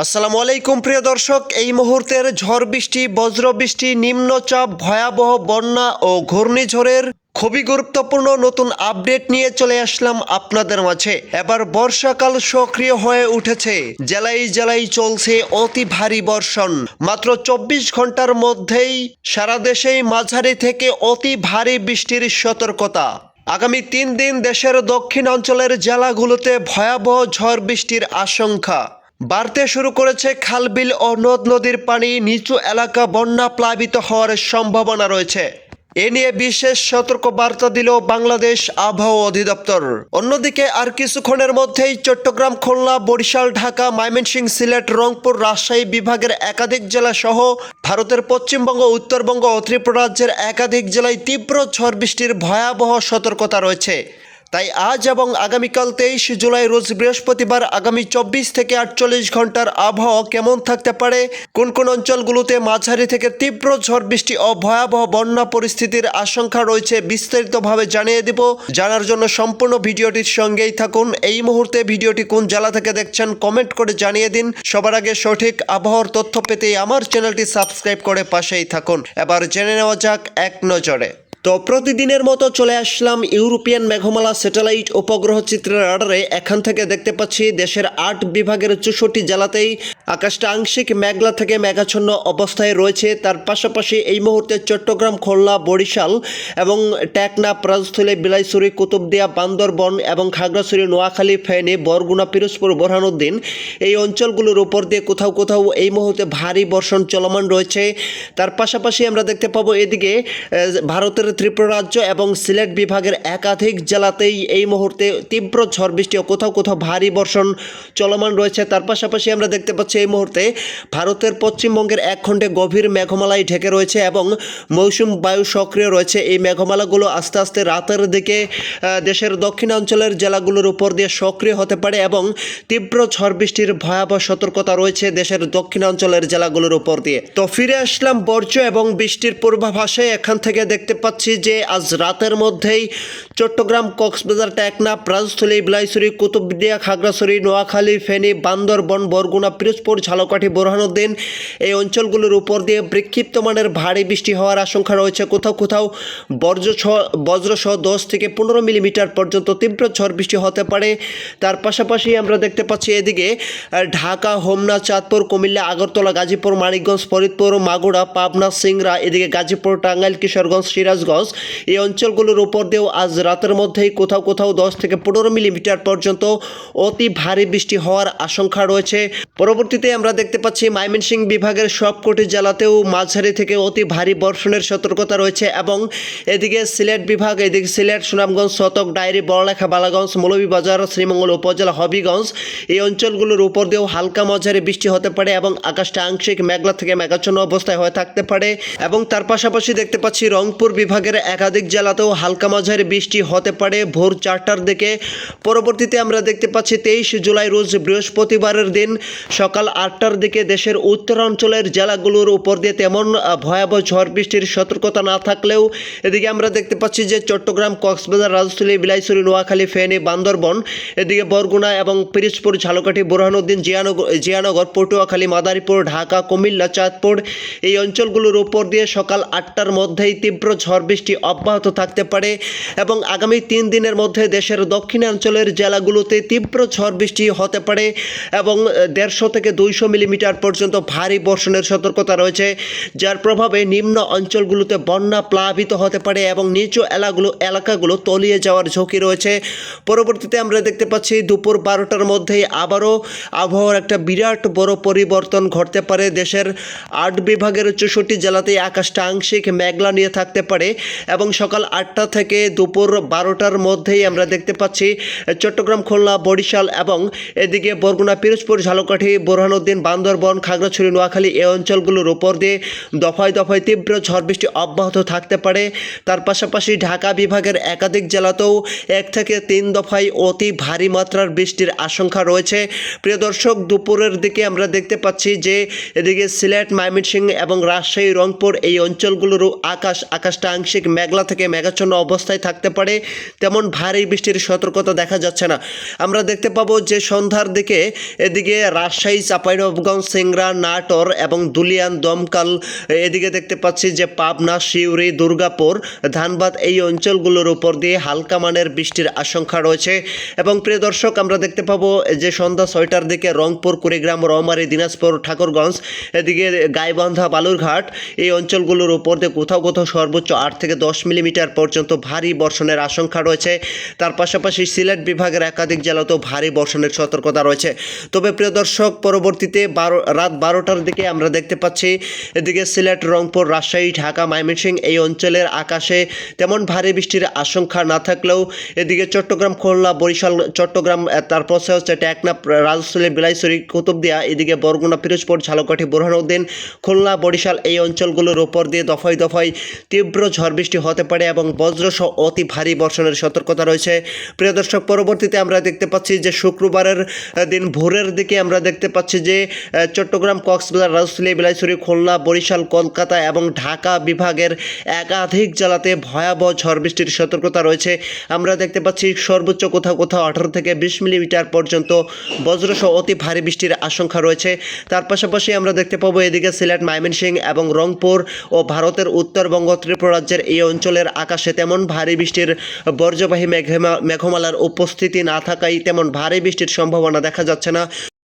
আসসালামু আলাইকুম প্রিয় দর্শক, এই মুহূর্তের ঝড় বৃষ্টি, বজ্রবৃষ্টি, নিম্নচাপ, ভয়াবহ বন্যা ও ঘূর্ণিঝড়ের খুবই গুরুত্বপূর্ণ নতুন আপডেট নিয়ে চলে আসলাম আপনাদের মাঝে। এবার বর্ষাকাল সক্রিয় হয়ে উঠেছে। জেলায় জেলায় চলছে অতি ভারী বর্ষণ। মাত্র 24 ঘন্টার মধ্যেই সারা দেশেই মাঝারি থেকে অতি ভারী বৃষ্টির সতর্কতা। আগামী 3 দিন দেশের দক্ষিণাঞ্চলের জেলাগুলোতে ভয়াবহ ঝড় বৃষ্টির আশঙ্কা। বাড়তে শুরু করেছে খালবিল ও নদ নদীর পানি, নিচু এলাকা বন্যা প্লাবিত হওয়ার সম্ভাবনা রয়েছে। এ নিয়ে বিশেষ সতর্ক বার্তা দিল বাংলাদেশ আবহাওয়া অধিদপ্তর। অন্যদিকে আর কিছুক্ষণের মধ্যেই চট্টগ্রাম, খুলনা, বরিশাল, ঢাকা, ময়মনসিংহ, সিলেট, রংপুর, রাজশাহী বিভাগের একাধিক জেলা সহ ভারতের পশ্চিমবঙ্গ, উত্তরবঙ্গ ও ত্রিপুরা রাজ্যের একাধিক জেলায় তীব্র ঝড় বৃষ্টির ভয়াবহ সতর্কতা রয়েছে। তাই আজ এবং আগামীকাল 23 জুলাই রোজ বৃহস্পতিবার আগামী 24 থেকে 48 ঘন্টার আবহাওয়া কেমন থাকতে পারে, কোন কোন অঞ্চলগুলোতে মাঝারি থেকে তীব্র ঝড় বৃষ্টি ও ভয়াবহ বন্যা পরিস্থিতির আশঙ্কা রয়েছে বিস্তারিতভাবে জানিয়ে দিব। জানার জন্য সম্পূর্ণ ভিডিওটির সঙ্গেই থাকুন। এই মুহূর্তে ভিডিওটি কোন জেলা থেকে দেখছেন কমেন্ট করে জানিয়ে দিন। সবার আগে সঠিক আবহাওয়ার তথ্য পেতে আমার চ্যানেলটি সাবস্ক্রাইব করে পাশেই থাকুন। এবার জেনে নেওয়া যাক এক নজরে। তো প্রতিদিনের মতো চলে আসলাম ইউরোপিয়ান মেঘমালা স্যাটেলাইট উপগ্রহ চিত্রের রাডারে। এখান থেকে দেখতে পাচ্ছি দেশের 8 বিভাগের 64 জেলাতেই আকাশটা আংশিক মেঘলা থেকে মেঘাচ্ছন্ন অবস্থায় রয়েছে। তার পাশাপাশি এই মুহূর্তে চট্টগ্রাম, খুলনা, বরিশাল এবং টেকনাফ, রাজস্থলী, বিলাইছড়ি, কুতুবদিয়া, বান্দরবন এবং খাগড়াছড়ি, নোয়াখালী, ফেনী, বরগুনা, পিরোজপুর, বোরহানউদ্দিন এই অঞ্চলগুলোর উপর দিয়ে কোথাও কোথাও এই মুহূর্তে ভারী বর্ষণ চলমান রয়েছে। তার পাশাপাশি আমরা দেখতে পাবো এদিকে ভারতের ত্রিপুরা রাজ্য এবং সিলেট বিভাগের একাধিক জেলাতেই এই মুহূর্তে তীব্র ঝড় বৃষ্টি ও কোথাও কোথাও ভারী বর্ষণ চলমান রয়েছে। তার পাশাপাশি আমরা দেখতে পাচ্ছি এই মুহূর্তে ভারতের পশ্চিমবঙ্গের এক খণ্ডে গভীর মেঘমালায় ঢেকে রয়েছে এবং মৌসুম বায়ু সক্রিয় রয়েছে। এই মেঘমালাগুলো আস্তে আস্তে রাতের দিকে দেশের দক্ষিণাঞ্চলের জেলাগুলোর উপর দিয়ে সক্রিয় হতে পারে এবং তীব্র ঝড় বৃষ্টির ভয়াবহ সতর্কতা রয়েছে দেশের দক্ষিণাঞ্চলের জেলাগুলোর উপর দিয়ে। তো ফিরে আসলাম বর্জ্য এবং বৃষ্টির পূর্বাভাসে। এখান থেকে দেখতে পাচ্ছি যে আজ রাতের মধ্যেই চট্টগ্রাম, কক্সবাজার, টেকনাফ, রাজস্থলী, বিলাইছড়ি, কুতুবদিয়া, খাগড়াছড়ি, নোয়াখালী, ফেনী, বান্দরবন, বরগুনা, পিরোজপুর, ঝালকাঠি, বোরহানউদ্দিন এই অঞ্চলগুলোর উপর দিয়ে বিক্ষিপ্ত মানের ভারী বৃষ্টি হওয়ার আশঙ্কা রয়েছে। কোথাও কোথাও বজ্রসহ 10 থেকে 15 মিলিমিটার পর্যন্ত তীব্র ঝড় বৃষ্টি হতে পারে। তার পাশাপাশি আমরা দেখতে পাচ্ছি এদিকে ঢাকা, হোমনা, চাঁদপুর, কুমিল্লা, আগরতলা, গাজীপুর, মানিকগঞ্জ, ফরিদপুর, মাগুরা, পাবনা, সিংড়া, এদিকে গাজীপুর, টাঙ্গাইল, কিশোরগঞ্জ, সিরাজগঞ্জ এই অঞ্চলগুলোর উপর দিয়েও আজ রাতের মধ্যেই কোথাও কোথাও 10 থেকে 15 মিলিমিটার পর্যন্ত অতি ভারী বৃষ্টি হওয়ার আশঙ্কা রয়েছে। পরবর্তীতে আমরা দেখতে পাচ্ছি ময়মনসিংহ বিভাগের সবকটি জেলাতেও মাঝারি থেকে অতি ভারী বর্ষণের সতর্কতা রয়েছে এবং এদিকে সিলেট বিভাগ, এদিকে সিলেট, সুনামগঞ্জ, শতক, ডায়েরি, বড়লেখা, বালাগঞ্জ, মৌলভীবাজার, শ্রীমঙ্গল উপজেলা, হবিগঞ্জ এই অঞ্চলগুলোর উপর দিয়েও হালকা মাঝারি বৃষ্টি হতে পারে এবং আকাশটা আংশিক মেঘলা থেকে মেঘাচ্ছন্ন অবস্থায় হয়ে থাকতে পারে। এবং তার পাশাপাশি দেখতে পাচ্ছি রংপুর বিভাগের একাধিক জেলাতেও হালকা মাঝারি বৃষ্টি হতে পারে ভোর 4টার দিকে। পরবর্তীতে আমরা দেখতে পাচ্ছি 23 জুলাই রোজ বৃহস্পতিবারের দিন সকাল 8টার দিকে দেশের উত্তরাঞ্চলের জেলাগুলোর উপর দিয়ে তেমন ভয়াবহ ঝড় বৃষ্টির সতর্কতা না থাকলেও এদিকে আমরা দেখতে পাচ্ছি যে চট্টগ্রাম, কক্সবাজার, রাজস্থলী, বিলাইছড়ি, নোয়াখালী, ফেনী, বান্দরবন, এদিকে বরগুনা এবং পিরোজপুর, ঝালকাঠি, বোরহানউদ্দিন, জিয়ানগর, পটুয়াখালী, মাদারীপুর, ঢাকা, কুমিল্লা, চাঁদপুর এই অঞ্চলগুলোর উপর দিয়ে সকাল 8টার মধ্যেই তীব্র ঝড় বৃষ্টি অব্যাহত থাকতে পারে এবং আগামী 3 দিনের মধ্যে দেশের দক্ষিণাঞ্চলের জেলাগুলোতে তীব্র ঝড় বৃষ্টি হতে পারে এবং 150 থেকে 200 মিলিমিটার পর্যন্ত ভারী বর্ষণের সতর্কতা রয়েছে, যার প্রভাবে নিম্ন অঞ্চলগুলোতে বন্যা প্লাবিত হতে পারে এবং নিচু এলাকাগুলো তলিয়ে যাওয়ার ঝুঁকি রয়েছে। পরবর্তীতে আমরা দেখতে পাচ্ছি দুপুর 12টার মধ্যেই আবারও আবহাওয়ার একটা বিরাট বড় পরিবর্তন ঘটতে পারে। দেশের 8 বিভাগের 64 জেলাতেই আকাশটা আংশিক মেঘলা নিয়ে থাকতে পারে এবং সকাল 8টা থেকে দুপুর 12টার মধ্যেই আমরা দেখতে পাচ্ছি চট্টগ্রাম, খুলনা, বরিশাল এবং এদিকে বরগুনা, পিরোজপুর, ঝালকাঠি, বোরহানউদ্দিন, বান্দরবন, খাগড়াছড়ি, নোয়াখালী এই অঞ্চলগুলোর উপর দিয়ে দফায় দফায় তীব্র ঝড় বৃষ্টি অব্যাহত থাকতে পারে। তার পাশাপাশি ঢাকা বিভাগের একাধিক জেলাতেও 1 থেকে 3 দফায় অতি ভারী মাত্রার বৃষ্টির আশঙ্কা রয়েছে। প্রিয় দর্শক, দুপুরের দিকে আমরা দেখতে পাচ্ছি যে এদিকে সিলেট, ময়মনসিংহ এবং রাজশাহী, রংপুর এই অঞ্চলগুলোরও আকাশটা আংশিক আংশিক মেঘলা থেকে মেঘাচ্ছন্ন অবস্থায় থাকতে পারে, তেমন ভারী বৃষ্টির সতর্কতা দেখা যাচ্ছে না। আমরা দেখতে পাবো যে সন্ধ্যার দিকে এদিকে রাজশাহী, চাঁপাইনবাবগঞ্জ, সিংড়া, নাটোর এবং দুলিয়ান, দমকল, এদিকে দেখতে পাচ্ছি যে পাবনা, সিউড়ি, দুর্গাপুর, ধানবাদ এই অঞ্চলগুলোর উপর দিয়ে হালকা মানের বৃষ্টির আশঙ্কা রয়েছে। এবং প্রিয় দর্শক, আমরা দেখতে পাবো যে সন্ধ্যা 6টার দিকে রংপুর, কুড়িগ্রাম, রৌমারী, দিনাজপুর, ঠাকুরগঞ্জ, এদিকে গাইবান্ধা, বালুরঘাট এই অঞ্চলগুলোর উপর দিয়ে কোথাও কোথাও সর্বোচ্চ 8 থেকে 10 মিলিমিটার পর্যন্ত ভারী বর্ষণের আশঙ্কা রয়েছে। তার পাশাপাশি সিলেট বিভাগের একাধিক জেলাতেও ভারী বর্ষণের সতর্কতা রয়েছে। তবে প্রিয় দর্শক, পরবর্তীতে রাত 12টার দিকে আমরা দেখতে পাচ্ছি এদিকে সিলেট, রংপুর, রাজশাহী, ঢাকা, ময়মনসিংহ এই অঞ্চলের আকাশে তেমন ভারী বৃষ্টির আশঙ্কা না থাকলেও এদিকে চট্টগ্রাম, খুলনা, বরিশাল, চট্টগ্রাম, তারপর হচ্ছে টেকনাফ, রাজশাহী, বিলাইছড়ি, কুতুবদিয়া, এদিকে বরগুনা, পিরোজপুর, ঝালকাঠি, বুরহানুদ্দিন, খুলনা, বরিশাল এই অঞ্চলগুলোর উপর দিয়ে দফায় দফায় তীব্র ঝড় বৃষ্টি হতে পারে এবং বজ্রসহ অতি ভারী বর্ষণের সতর্কতা রয়েছে। প্রিয় দর্শক, পরবর্তীতে আমরা দেখতে পাচ্ছি যে শুক্রবারের দিন ভোরের দিকে আমরা দেখতে পাচ্ছি যে চট্টগ্রাম, কক্সবাজার, রাজশাহী, বিলাইছড়ি, খুলনা, বরিশাল, কলকাতা এবং ঢাকা বিভাগের একাধিক জেলাতে ভয়াবহ ঝড় বৃষ্টির সতর্কতা রয়েছে। আমরা দেখতে পাচ্ছি সর্বোচ্চ কোথাও কোথাও 18 থেকে 20 মিলিমিটার পর্যন্ত বজ্রসহ অতি ভারী বৃষ্টির আশঙ্কা রয়েছে। তার পাশাপাশি আমরা দেখতে পাবো এদিকে সিলেট, ময়মনসিংহ এবং রংপুর ও ভারতের উত্তরবঙ্গ, ত্রিপুরা রাজ্যের এই অঞ্চলের আকাশে তেমন ভারী বৃষ্টির বর্জ্যবাহী মেঘমালার উপস্থিতি না থাকায় তেমন ভারী বৃষ্টির সম্ভাবনা দেখা যাচ্ছে না।